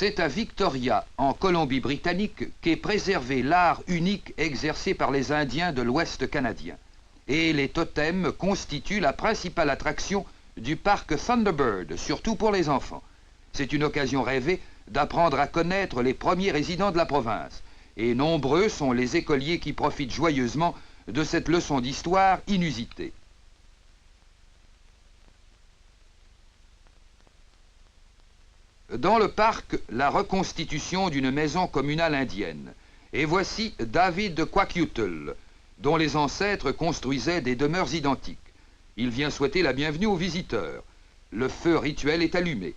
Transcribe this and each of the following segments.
C'est à Victoria, en Colombie-Britannique, qu'est préservé l'art unique exercé par les Indiens de l'Ouest canadien. Et les totems constituent la principale attraction du parc Thunderbird, surtout pour les enfants. C'est une occasion rêvée d'apprendre à connaître les premiers résidents de la province. Et nombreux sont les écoliers qui profitent joyeusement de cette leçon d'histoire inusitée. Dans le parc, la reconstitution d'une maison communale indienne. Et voici David Quackuttle, dont les ancêtres construisaient des demeures identiques. Il vient souhaiter la bienvenue aux visiteurs. Le feu rituel est allumé.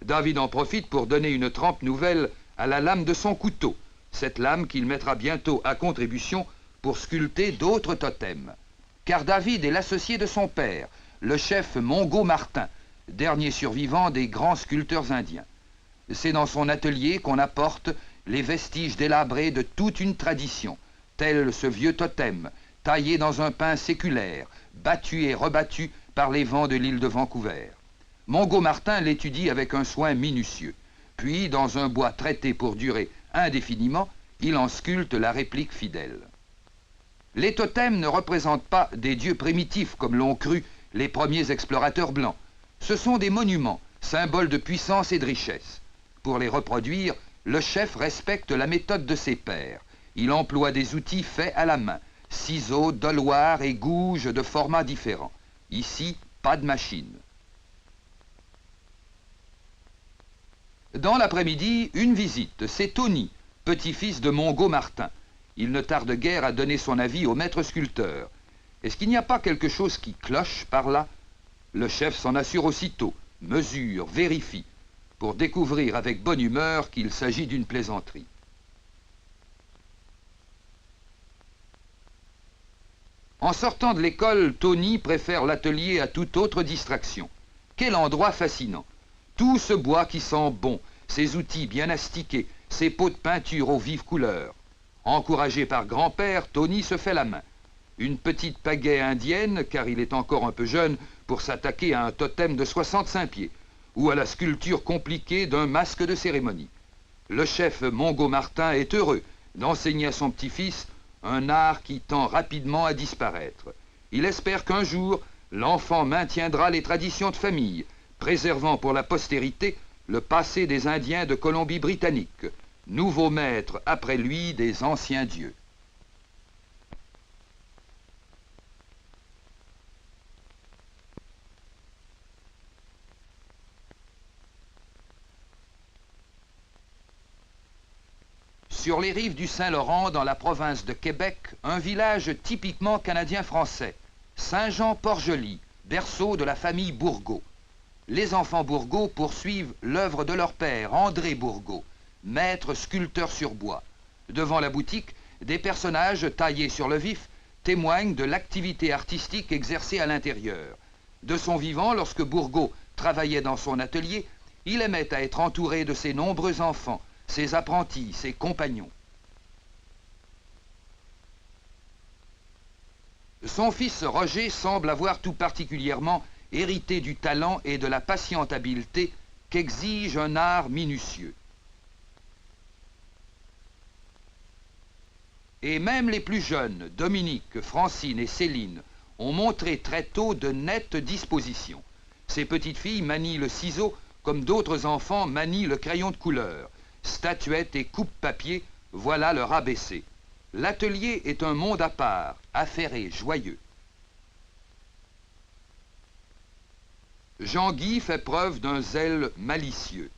David en profite pour donner une trempe nouvelle à la lame de son couteau, cette lame qu'il mettra bientôt à contribution pour sculpter d'autres totems. Car David est l'associé de son père, le chef Mongo Martin, dernier survivant des grands sculpteurs indiens. C'est dans son atelier qu'on apporte les vestiges délabrés de toute une tradition, tel ce vieux totem, taillé dans un pin séculaire, battu et rebattu par les vents de l'île de Vancouver. Mongo Martin l'étudie avec un soin minutieux. Puis, dans un bois traité pour durer indéfiniment, il en sculpte la réplique fidèle. Les totems ne représentent pas des dieux primitifs comme l'ont cru les premiers explorateurs blancs. Ce sont des monuments, symboles de puissance et de richesse. Pour les reproduire, le chef respecte la méthode de ses pairs. Il emploie des outils faits à la main, ciseaux, doloirs et gouges de formats différents. Ici, pas de machine. Dans l'après-midi, une visite. C'est Tony, petit-fils de Mongo Martin. Il ne tarde guère à donner son avis au maître sculpteur. Est-ce qu'il n'y a pas quelque chose qui cloche par là? Le chef s'en assure aussitôt, mesure, vérifie, pour découvrir avec bonne humeur qu'il s'agit d'une plaisanterie. En sortant de l'école, Tony préfère l'atelier à toute autre distraction. Quel endroit fascinant! Tout ce bois qui sent bon, ces outils bien astiqués, ces pots de peinture aux vives couleurs. Encouragé par grand-père, Tony se fait la main. Une petite pagaie indienne, car il est encore un peu jeune pour s'attaquer à un totem de 65 pieds, ou à la sculpture compliquée d'un masque de cérémonie. Le chef Mongo Martin est heureux d'enseigner à son petit-fils un art qui tend rapidement à disparaître. Il espère qu'un jour, l'enfant maintiendra les traditions de famille, préservant pour la postérité le passé des Indiens de Colombie-Britannique, nouveau maître après lui des anciens dieux. Sur les rives du Saint-Laurent, dans la province de Québec, un village typiquement canadien-français, Saint-Jean-Port-Joli, berceau de la famille Bourgault. Les enfants Bourgault poursuivent l'œuvre de leur père, André Bourgault, maître sculpteur sur bois. Devant la boutique, des personnages taillés sur le vif témoignent de l'activité artistique exercée à l'intérieur. De son vivant, lorsque Bourgault travaillait dans son atelier, il aimait à être entouré de ses nombreux enfants, ses apprentis, ses compagnons. Son fils Roger semble avoir tout particulièrement hérité du talent et de la patiente habileté qu'exige un art minutieux. Et même les plus jeunes, Dominique, Francine et Céline, ont montré très tôt de nettes dispositions. Ces petites filles manient le ciseau comme d'autres enfants manient le crayon de couleur. Statuettes et coupe-papier, voilà leur ABC. L'atelier est un monde à part, affairé, joyeux. Jean-Guy fait preuve d'un zèle malicieux.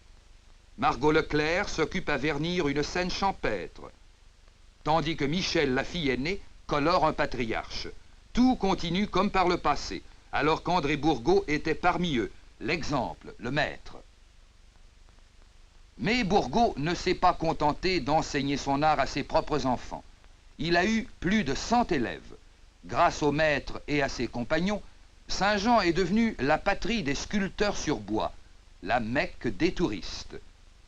Margot Leclerc s'occupe à vernir une scène champêtre, tandis que Michel, la fille aînée, colore un patriarche. Tout continue comme par le passé, alors qu'André Bourgault était parmi eux, l'exemple, le maître. Mais Bourgault ne s'est pas contenté d'enseigner son art à ses propres enfants. Il a eu plus de 100 élèves. Grâce au maître et à ses compagnons, Saint-Jean est devenu la patrie des sculpteurs sur bois, la Mecque des touristes.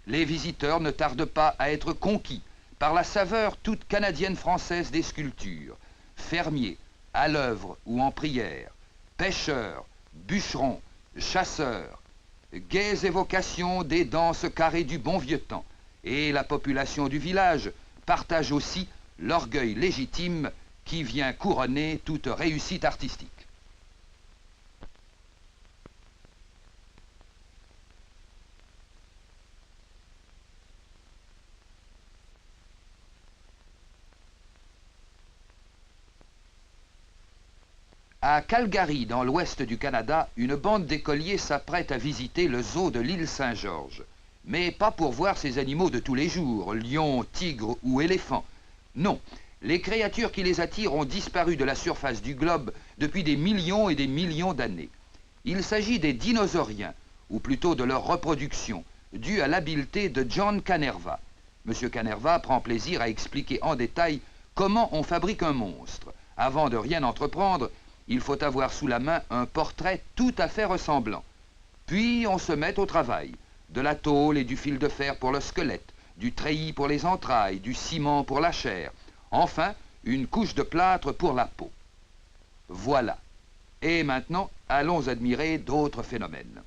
Les visiteurs ne tardent pas à être conquis par la saveur toute canadienne-française des sculptures. Fermiers, à l'œuvre ou en prière, pêcheurs, bûcherons, chasseurs. gaies évocations des danses carrées du bon vieux temps, et la population du village partage aussi l'orgueil légitime qui vient couronner toute réussite artistique. À Calgary, dans l'ouest du Canada, une bande d'écoliers s'apprête à visiter le zoo de l'île Saint-Georges. Mais pas pour voir ces animaux de tous les jours, lions, tigres ou éléphants. Non, les créatures qui les attirent ont disparu de la surface du globe depuis des millions et des millions d'années. Il s'agit des dinosauriens, ou plutôt de leur reproduction, due à l'habileté de John Canerva. M. Canerva prend plaisir à expliquer en détail comment on fabrique un monstre. Avant de rien entreprendre, il faut avoir sous la main un portrait tout à fait ressemblant. Puis on se met au travail. De la tôle et du fil de fer pour le squelette, du treillis pour les entrailles, du ciment pour la chair. Enfin, une couche de plâtre pour la peau. Voilà. Et maintenant, allons admirer d'autres phénomènes.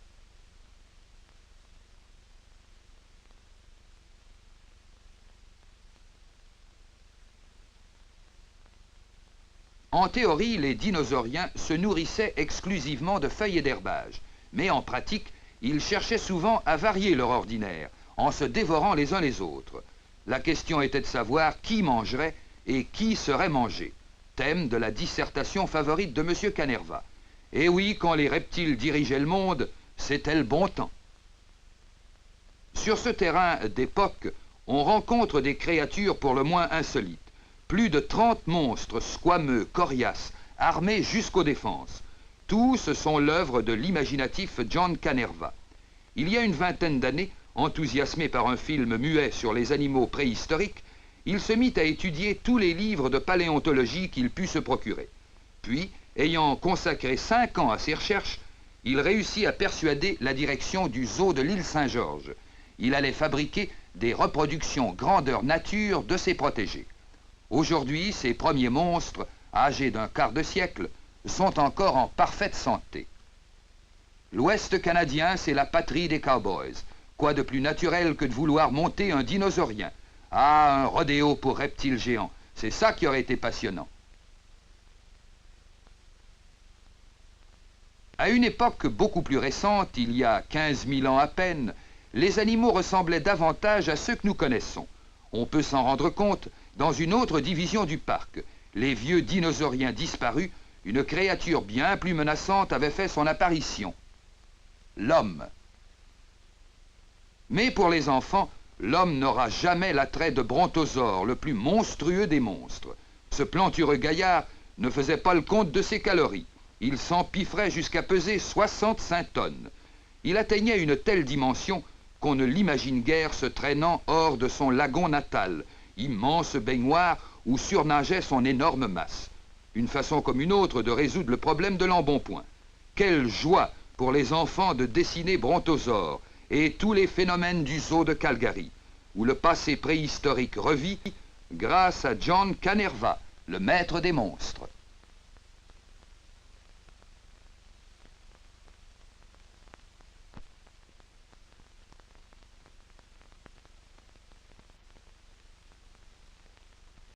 En théorie, les dinosauriens se nourrissaient exclusivement de feuilles et d'herbages, mais en pratique, ils cherchaient souvent à varier leur ordinaire, en se dévorant les uns les autres. La question était de savoir qui mangerait et qui serait mangé, thème de la dissertation favorite de M. Canerva. Et oui, quand les reptiles dirigeaient le monde, c'était le bon temps. Sur ce terrain d'époque, on rencontre des créatures pour le moins insolites. Plus de 30 monstres squameux, coriaces, armés jusqu'aux défenses. Tous sont l'œuvre de l'imaginatif John Canerva. Il y a une vingtaine d'années, enthousiasmé par un film muet sur les animaux préhistoriques, il se mit à étudier tous les livres de paléontologie qu'il put se procurer. Puis, ayant consacré 5 ans à ses recherches, il réussit à persuader la direction du zoo de l'île Saint-Georges. Il allait fabriquer des reproductions grandeur nature de ses protégés. Aujourd'hui, ces premiers monstres, âgés d'un quart de siècle, sont encore en parfaite santé. L'Ouest canadien, c'est la patrie des cowboys. Quoi de plus naturel que de vouloir monter un dinosaurien? Ah, un rodéo pour reptiles géants, c'est ça qui aurait été passionnant. À une époque beaucoup plus récente, il y a 15 000 ans à peine, les animaux ressemblaient davantage à ceux que nous connaissons. On peut s'en rendre compte dans une autre division du parc. Les vieux dinosauriens disparus, une créature bien plus menaçante avait fait son apparition. L'homme. Mais pour les enfants, l'homme n'aura jamais l'attrait de Brontosaure, le plus monstrueux des monstres. Ce plantureux gaillard ne faisait pas le compte de ses calories. Il s'empiffrait jusqu'à peser 65 tonnes. Il atteignait une telle dimension qu'on ne l'imagine guère se traînant hors de son lagon natal, immense baignoire où surnageait son énorme masse. Une façon comme une autre de résoudre le problème de l'embonpoint. Quelle joie pour les enfants de dessiner Brontosaure et tous les phénomènes du zoo de Calgary, où le passé préhistorique revit grâce à John Canerva, le maître des monstres.